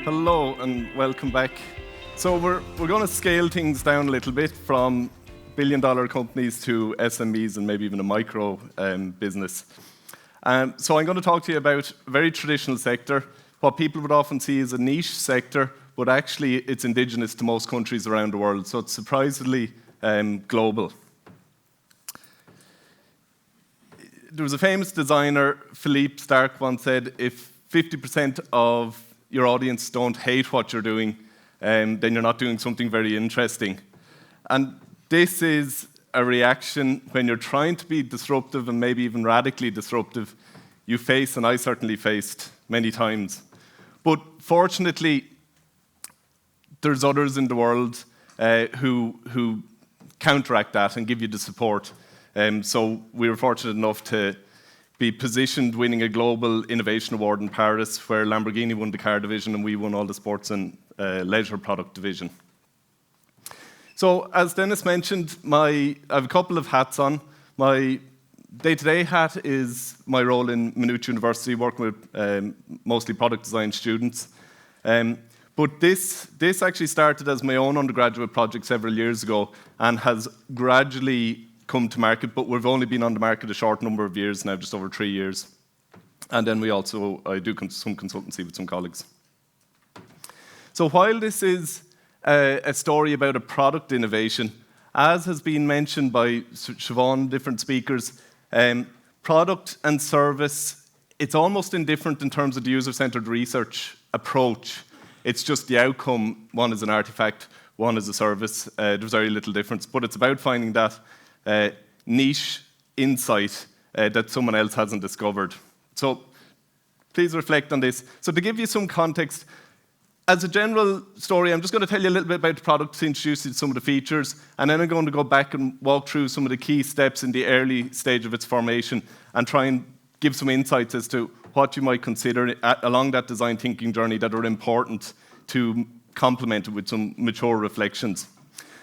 Hello and welcome back. So we're going to scale things down a little bit from billion-dollar companies to SMEs and maybe even a micro business. So I'm going to talk to you about a very traditional sector, what people would often see as a niche sector, but actually it's indigenous to most countries around the world, so it's surprisingly global. There was a famous designer, Philippe Starck, once said, if 50% of your audience don't hate what you're doing, then you're not doing something very interesting. And this is a reaction when you're trying to be disruptive and maybe even radically disruptive, you face, and I certainly faced many times. But fortunately, there's others in the world who counteract that and give you the support. So we were fortunate enough to be positioned winning a global innovation award in Paris, where Lamborghini won the car division and we won all the sports and leisure product division. So as Dennis mentioned, I have a couple of hats on. My day-to-day hat is my role in Maynooth University, working with mostly product design students. But this actually started as my own undergraduate project several years ago and has gradually come to market, but we've only been on the market a short number of years now, just over 3 years. And then I do some consultancy with some colleagues. So while this is a story about a product innovation, as has been mentioned by Siobhan, different speakers, product and service, it's almost indifferent in terms of the user-centered research approach. It's just the outcome. One is an artifact, one is a service. There's very little difference, but it's about finding that niche insight that someone else hasn't discovered. So please reflect on this. So to give you some context, as a general story, I'm just going to tell you a little bit about the product to introduce you to some of the features, and then I'm going to go back and walk through some of the key steps in the early stage of its formation and try and give some insights as to what you might consider along that design thinking journey that are important to complement it with some mature reflections.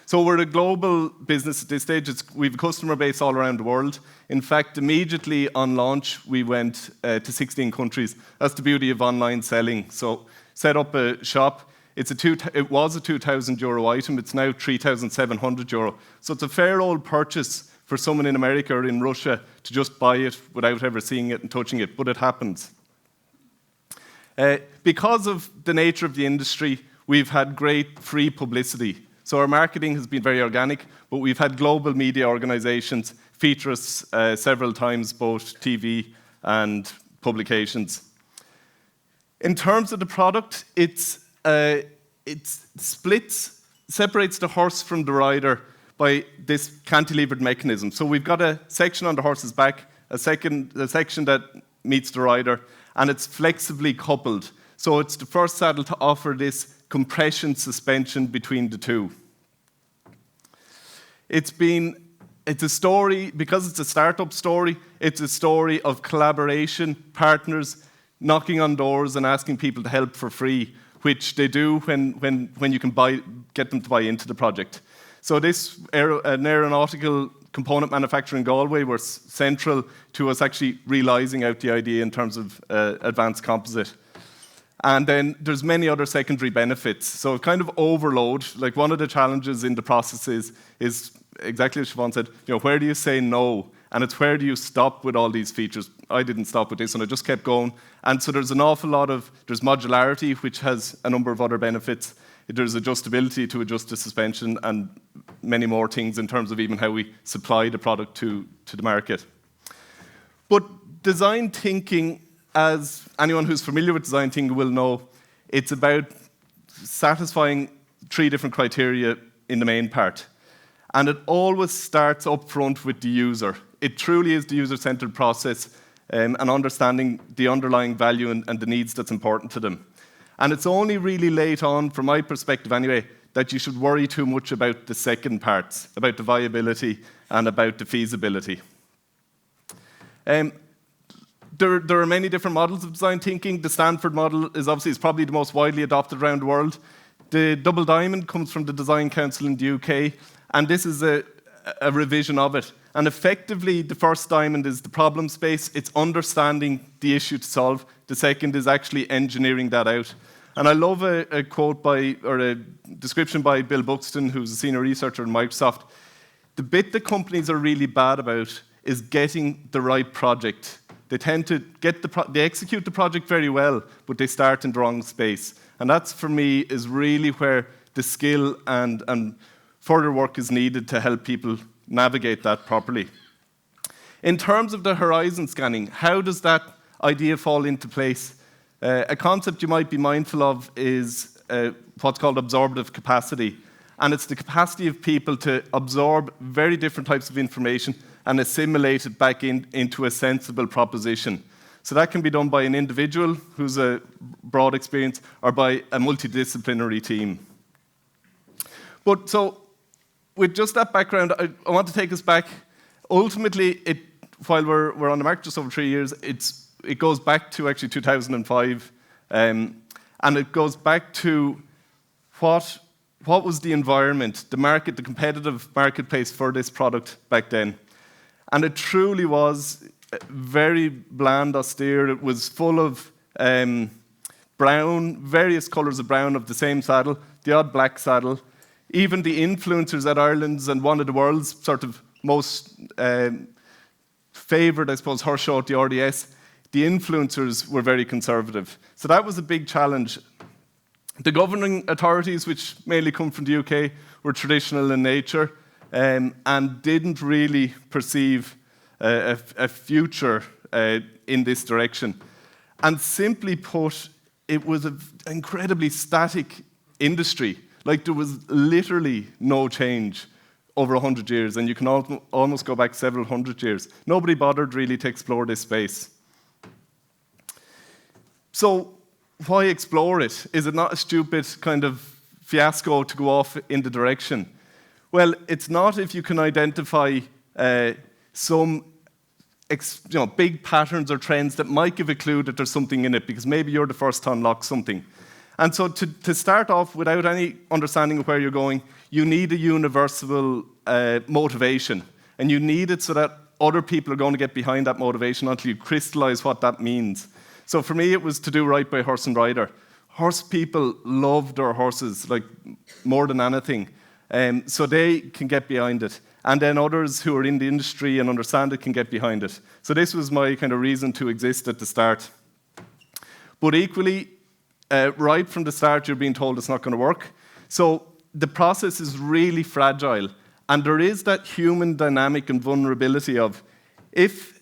So we're a global business at this stage. We have a customer base all around the world. In fact, immediately on launch, we went to 16 countries. That's the beauty of online selling. So set up a shop. It was a €2,000 item. It's now €3,700. So it's a fair old purchase for someone in America or in Russia to just buy it without ever seeing it and touching it, but it happens. Because of the nature of the industry, we've had great free publicity. So our marketing has been very organic, but we've had global media organizations feature us several times, both TV and publications. In terms of the product, it separates the horse from the rider by this cantilevered mechanism. So we've got a section on the horse's back, a section that meets the rider, and it's flexibly coupled. So it's the first saddle to offer this compression suspension between the two. It's a story, because it's a startup story, it's a story of collaboration, partners knocking on doors and asking people to help for free, which they do when you can get them to buy into the project. So an aeronautical component manufacturer in Galway was central to us actually realising out the idea in terms of advanced composite. And then there's many other secondary benefits. So kind of overload, like one of the challenges in the process is exactly as Siobhan said, where do you say no? And it's where do you stop with all these features? I didn't stop with this one, I just kept going. And so there's an awful lot there's modularity, which has a number of other benefits. There's adjustability to adjust the suspension and many more things in terms of even how we supply the product to the market. But design thinking, as anyone who's familiar with design thinking will know, it's about satisfying 3 different criteria in the main part. And it always starts up front with the user. It truly is the user-centered process and understanding the underlying value and the needs that's important to them. And it's only really late on, from my perspective anyway, that you should worry too much about the second parts, about the viability and about the feasibility. There are many different models of design thinking. The Stanford model is probably the most widely adopted around the world. The double diamond comes from the Design Council in the UK, and this is a revision of it. And effectively, the first diamond is the problem space. It's understanding the issue to solve. The second is actually engineering that out. And I love a quote or a description by Bill Buxton, who's a senior researcher in Microsoft. The bit that companies are really bad about is getting the right project. They tend to they execute the project very well, but they start in the wrong space. And that's, for me, is really where the skill and further work is needed to help people navigate that properly. In terms of the horizon scanning, how does that idea fall into place? A concept you might be mindful of is what's called absorptive capacity. And it's the capacity of people to absorb very different types of information and assimilate it back into a sensible proposition. So that can be done by an individual who's a broad experience or by a multidisciplinary team. But so, with just that background, I want to take us back. Ultimately, while we're on the market just over 3 years, it goes back to actually 2005, and it goes back to what was the environment, the market, the competitive marketplace for this product back then. And it truly was very bland, austere. It was full of brown, various colours of brown of the same saddle, the odd black saddle. Even the influencers at Ireland's and one of the world's sort of most favoured, I suppose, horse show at the RDS, the influencers were very conservative. So that was a big challenge. The governing authorities, which mainly come from the UK, were traditional in nature and didn't really perceive a future in this direction. And simply put, it was an incredibly static industry. Like, there was literally no change over 100 years, and you can almost go back several hundred years. Nobody bothered really to explore this space. So, why explore it? Is it not a stupid kind of fiasco to go off in the direction? Well, it's not if you can identify some big patterns or trends that might give a clue that there's something in it, because maybe you're the first to unlock something. And so to start off without any understanding of where you're going, you need a universal motivation. And you need it so that other people are going to get behind that motivation until you crystallize what that means. So for me, it was to do right by horse and rider. Horse people love their horses, like, more than anything. So they can get behind it. And then others who are in the industry and understand it can get behind it. So this was my kind of reason to exist at the start. But equally, right from the start, you're being told it's not going to work. So the process is really fragile. And there is that human dynamic and vulnerability of, if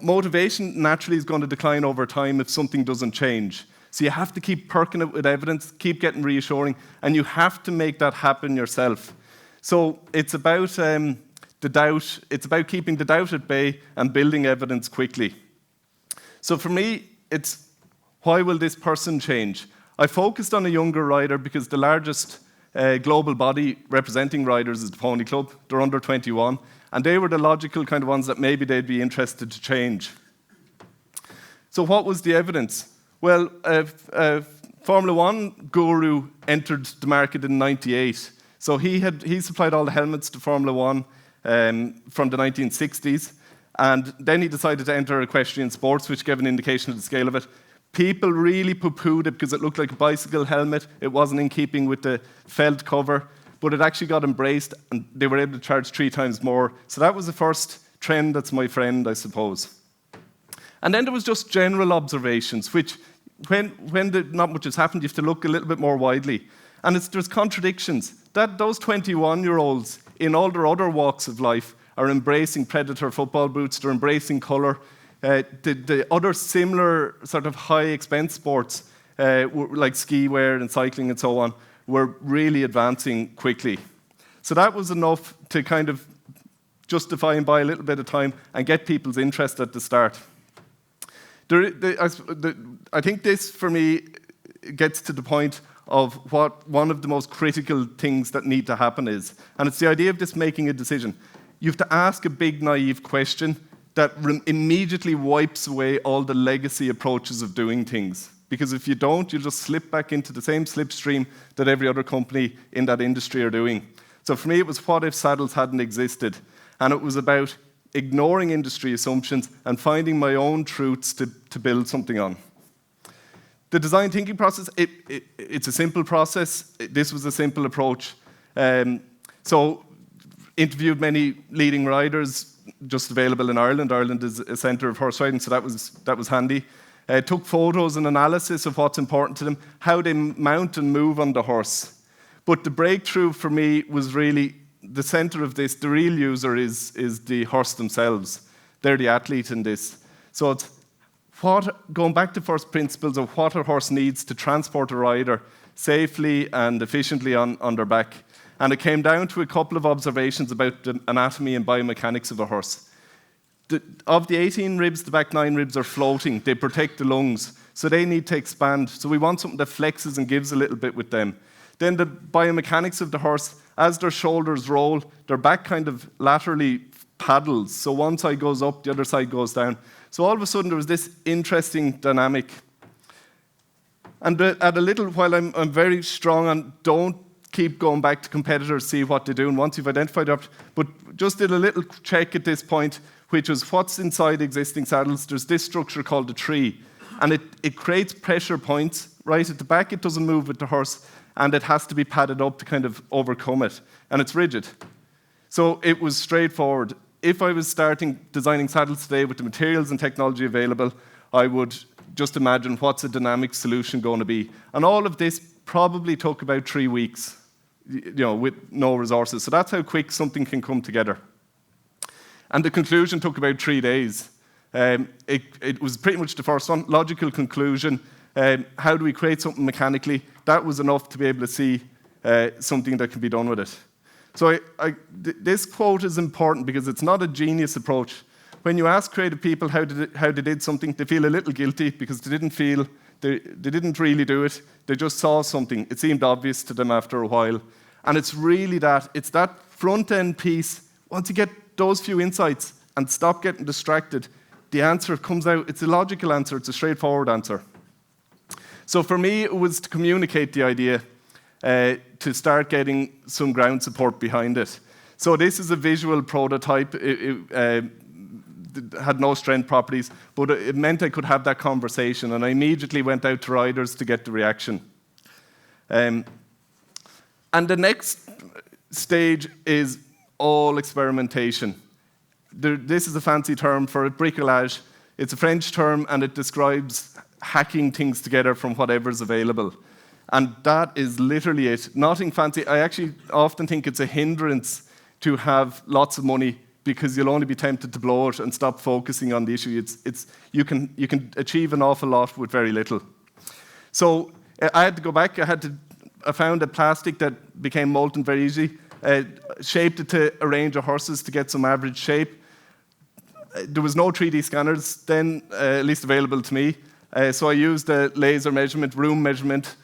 motivation naturally is going to decline over time if something doesn't change. So you have to keep perking it with evidence, keep getting reassuring, and you have to make that happen yourself. So it's about the doubt. It's about keeping the doubt at bay and building evidence quickly. So for me, it's, why will this person change? I focused on a younger rider because the largest global body representing riders is the Pony Club. They're under 21. And they were the logical kind of ones that maybe they'd be interested to change. So what was the evidence? Well, Formula One guru entered the market in '98. So he supplied all the helmets to Formula One from the 1960s. And then he decided to enter equestrian sports, which gave an indication of the scale of it. People really poo-pooed it because it looked like a bicycle helmet. It wasn't in keeping with the felt cover. But it actually got embraced, and they were able to charge 3 times more. So that was the first trend that's my friend, I suppose. And then there was just general observations, which, when not much has happened, you have to look a little bit more widely. And there's contradictions. Those 21-year-olds, in all their other walks of life, are embracing Predator football boots, they're embracing colour. The other similar sort of high-expense sports, like ski wear and cycling and so on, were really advancing quickly. So that was enough to kind of justify and buy a little bit of time and get people's interest at the start. I think this, for me, gets to the point of what one of the most critical things that need to happen is. And it's the idea of just making a decision. You have to ask a big, naive question that immediately wipes away all the legacy approaches of doing things. Because if you don't, you'll just slip back into the same slipstream that every other company in that industry are doing. So for me, it was what if saddles hadn't existed? And it was about ignoring industry assumptions and finding my own truths to build something on. The design thinking process, it's a simple process. This was a simple approach. So interviewed many leading riders just available in Ireland. Ireland is a centre of horse riding, so that was handy. Took photos and analysis of what's important to them, how they mount and move on the horse. But the breakthrough for me was really the centre of this. The real user is the horse themselves. They're the athlete in this. So it's going back to first principles of what a horse needs to transport a rider safely and efficiently on their back. And it came down to a couple of observations about the anatomy and biomechanics of a horse. Of the 18 ribs, the back 9 ribs are floating. They protect the lungs, so they need to expand. So we want something that flexes and gives a little bit with them. Then the biomechanics of the horse, as their shoulders roll, their back kind of laterally paddles. So one side goes up, the other side goes down. So all of a sudden there was this interesting dynamic. And at a little while, I'm very strong on don't keep going back to competitors, see what they do, and once you've identified it, but just did a little check at this point, which was what's inside existing saddles. There's this structure called the tree, and it creates pressure points. Right at the back, it doesn't move with the horse, and it has to be padded up to kind of overcome it, and it's rigid. So it was straightforward. If I was designing saddles today with the materials and technology available, I would just imagine what's a dynamic solution going to be. And all of this probably took about 3 weeks, with no resources. So that's how quick something can come together. And the conclusion took about 3 days. It was pretty much the first one, logical conclusion. How do we create something mechanically? That was enough to be able to see something that can be done with it. So this quote is important because it's not a genius approach. When you ask creative people how they did something, they feel a little guilty because they didn't really do it. They just saw something. It seemed obvious to them after a while. And it's really it's that front-end piece. Once you get those few insights and stop getting distracted, the answer comes out. It's a logical answer. It's a straightforward answer. So for me, it was to communicate the idea, to start getting some ground support behind it. So this is a visual prototype. It had no strength properties, but it meant I could have that conversation, and I immediately went out to riders to get the reaction. And the next stage is all experimentation. This is a fancy term for bricolage. It's a French term, and it describes hacking things together from whatever's available. And that is literally it. Nothing fancy. I actually often think it's a hindrance to have lots of money because you'll only be tempted to blow it and stop focusing on the issue. You can achieve an awful lot with very little. So I had to go back. I found a plastic that became molten very easy. Shaped it to a range of horses to get some average shape. There was no 3D scanners then, at least available to me. So I used a laser measurement, room measurement,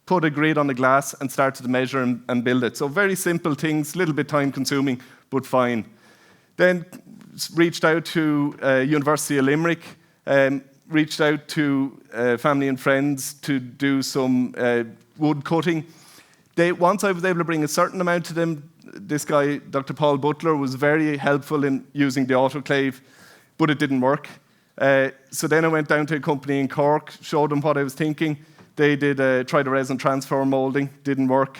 put a grid on the glass and started to measure and build it. So very simple things, a little bit time consuming, but fine. Then reached out to University of Limerick, reached out to family and friends to do some wood cutting. Once I was able to bring a certain amount to them, this guy, Dr. Paul Butler, was very helpful in using the autoclave, but it didn't work. So then I went down to a company in Cork, showed them what I was thinking. They tried a resin transfer molding, didn't work.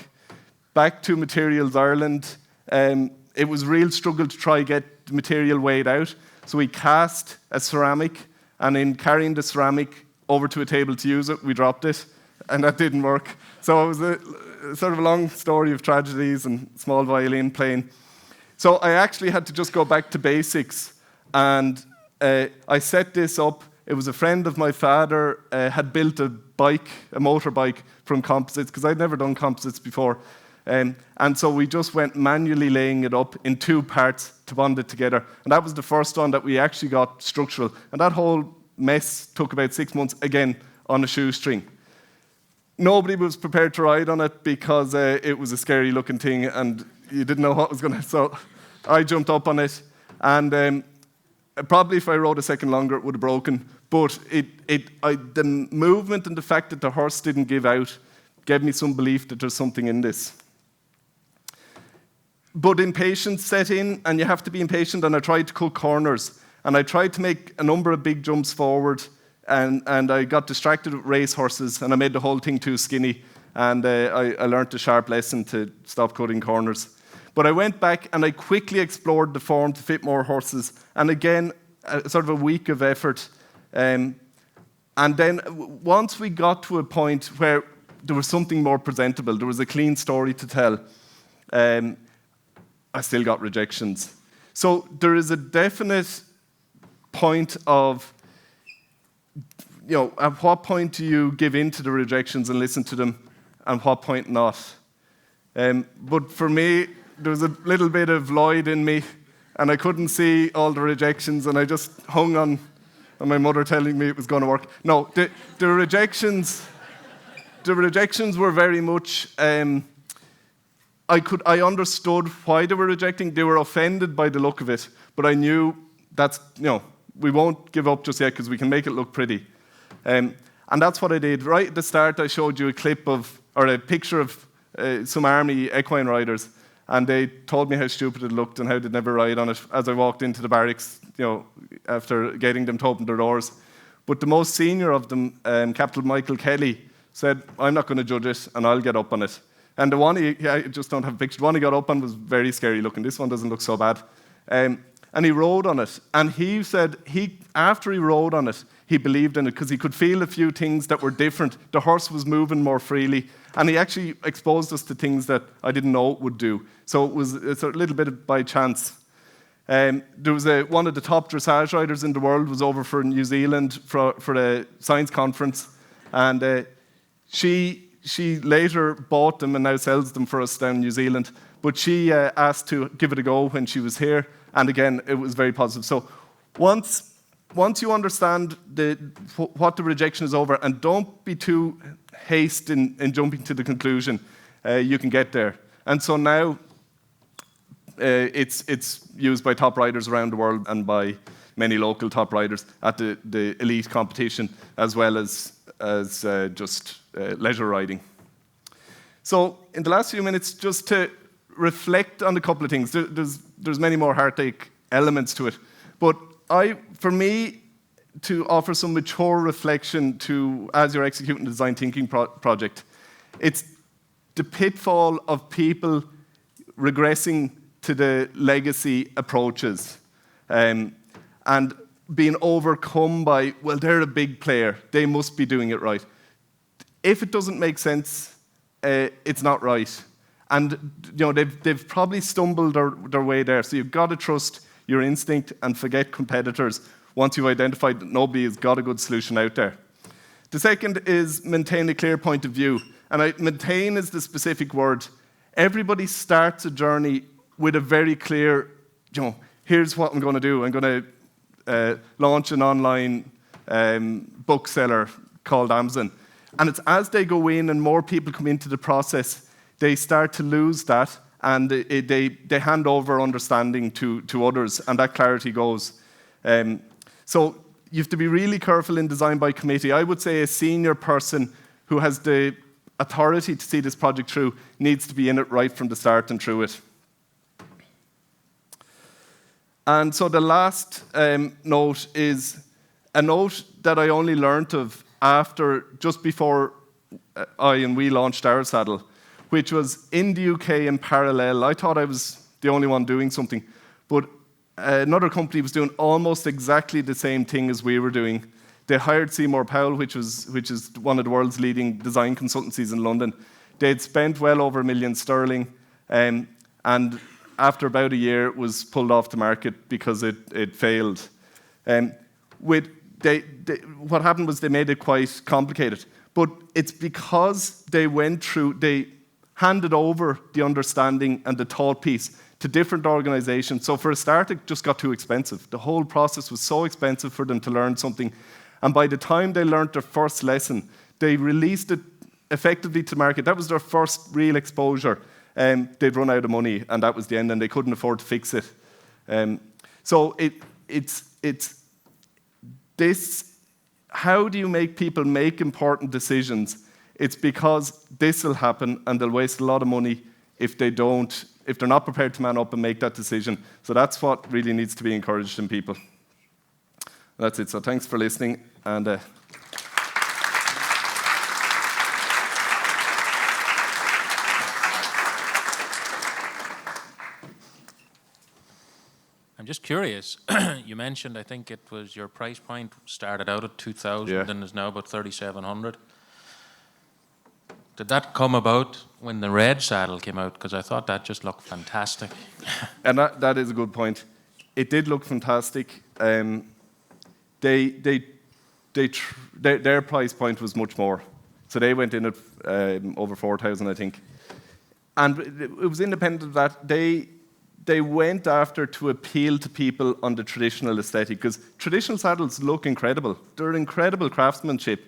Back to Materials Ireland. It was a real struggle to try get the material weighed out. So we cast a ceramic, and in carrying the ceramic over to a table to use it, we dropped it, and that didn't work. So it was sort of a long story of tragedies and small violin playing. So I actually had to just go back to basics, and I set this up. It was a friend of my father had built a motorbike from composites, because I'd never done composites before. And so we just went manually laying it up in 2 parts to bond it together. And that was the first one that we actually got structural. And that whole mess took about 6 months, again, on a shoestring. Nobody was prepared to ride on it because it was a scary looking thing and you didn't know what was going to... So I jumped up on it, and probably if I rode a second longer, it would have broken. But the movement and the fact that the horse didn't give out gave me some belief that there's something in this. But impatience set in, and you have to be impatient, and I tried to cut corners. And I tried to make a number of big jumps forward and I got distracted with race horses, and I made the whole thing too skinny, and I learned a sharp lesson to stop cutting corners. But I went back and I quickly explored the form to fit more horses, and again, sort of a week of effort. And then once we got to a point where there was something more presentable, there was a clean story to tell, I still got rejections. So there is a definite point of, at what point do you give in to the rejections and listen to them, and what point not? But for me, there was a little bit of Lloyd in me, and I couldn't see all the rejections, and I just hung on my mother telling me it was going to work. No, the rejections were very much, I understood why they were rejecting. They were offended by the look of it, but I knew that's, we won't give up just yet because we can make it look pretty. And that's what I did. Right at the start, I showed you a picture of some army equine riders, and they told me how stupid it looked and how they'd never ride on it as I walked into the barracks, after getting them to open their doors. But the most senior of them, Captain Michael Kelly, said, I'm not going to judge it, and I'll get up on it. And the one, I just don't have a picture, the one he got up on was very scary looking. This one doesn't look so bad. And he rode on it, and he said, after he rode on it, he believed in it because he could feel a few things that were different. The horse was moving more freely, and he actually exposed us to things that I didn't know it would do. So it's a little bit by chance. There was one of the top dressage riders in the world was over for New Zealand for a science conference, and she later bought them and now sells them for us down in New Zealand. But she asked to give it a go when she was here, and again, it was very positive. So once you understand what the rejection is over, and don't be too hasty in jumping to the conclusion, you can get there. And so now it's used by top riders around the world and by many local top riders at the elite competition, as well as just leisure riding. So in the last few minutes, just to reflect on a couple of things. There's many more heartache elements to it, but for me, to offer some mature reflection as you're executing the design thinking project, it's the pitfall of people regressing to the legacy approaches and being overcome by, well, they're a big player, they must be doing it right. If it doesn't make sense, it's not right. And they've probably stumbled their way there. So you've got to trust your instinct and forget competitors once you've identified that nobody has got a good solution out there. The second is maintain a clear point of view. And maintain is the specific word. Everybody starts a journey with a very clear, here's what I'm going to do. I'm going to launch an online bookseller called Amazon. And it's as they go in and more people come into the process, they start to lose that, and they hand over understanding to others, and that clarity goes. So you have to be really careful in design by committee. I would say a senior person who has the authority to see this project through needs to be in it right from the start and through it. And so the last note is a note that I only learned of just before we launched our saddle, which was in the UK in parallel. I thought I was the only one doing something, but another company was doing almost exactly the same thing as we were doing. They hired Seymour Powell, which is one of the world's leading design consultancies in London. They'd spent well over £1 million sterling, and after about a year, it was pulled off the market because it failed. What happened was they made it quite complicated, but it's because they handed over the understanding and the thought piece to different organizations. So for a start, it just got too expensive. The whole process was so expensive for them to learn something. And by the time they learned their first lesson, they released it effectively to market. That was their first real exposure. They'd run out of money, and that was the end, and they couldn't afford to fix it. So it's this, how do you make people make important decisions? It's because this will happen, and they'll waste a lot of money if they're not prepared to man up and make that decision. So that's what really needs to be encouraged in people. That's it. So thanks for listening, and I'm just curious. You mentioned, I think it was your price point started out at 2,000 and is now about 3,700. Did that come about when the red saddle came out? Because I thought that just looked fantastic. And that is a good point. It did look fantastic. Their price point was much more. So they went in at over 4,000, I think. And it was independent of that. They went after to appeal to people on the traditional aesthetic, because traditional saddles look incredible. They're incredible craftsmanship.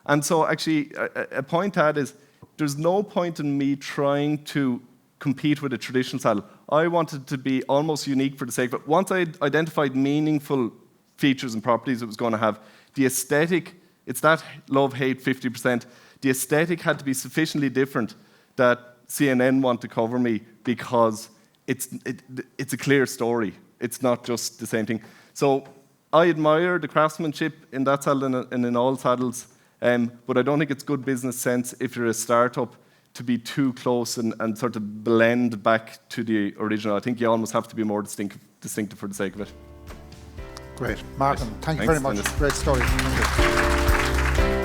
And so actually, a point to add is, there's no point in me trying to compete with a traditional saddle. I wanted to be almost unique for the sake of it. Once I identified meaningful features and properties it was going to have, the aesthetic, it's that love-hate 50%, the aesthetic had to be sufficiently different that CNN want to cover me, because it's a clear story. It's not just the same thing. So I admire the craftsmanship in that saddle and in all saddles, but I don't think it's good business sense if you're a startup to be too close and sort of blend back to the original. I think you almost have to be more distinctive for the sake of it. Great. Martin, thank you very much. Dennis. Great story. Thank you.